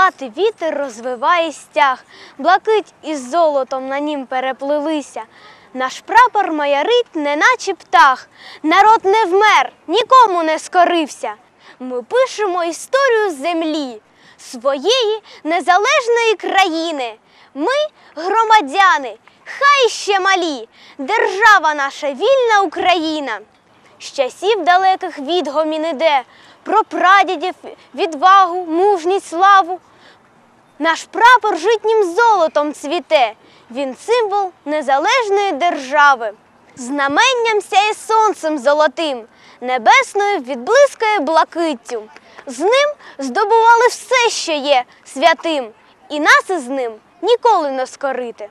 Крилатий вітер розвиває стяг, блакить із золотом на нім переплилися. Наш прапор маярить, неначе птах. Народ не вмер, нікому не скорився. Ми пишемо історію землі, своєї незалежної країни. Ми громадяни, хай ще малі, держава наша вільна Україна. З часів далеких відгомін іде, про прадідів відвагу, мужність, славу. Наш прапор житнім золотом цвіте, він символ незалежної держави. Знаменням сяє сонцем золотим, небесною відблискає блакиттю. З ним здобували все, що є святим, і нас із ним ніколи не скорити.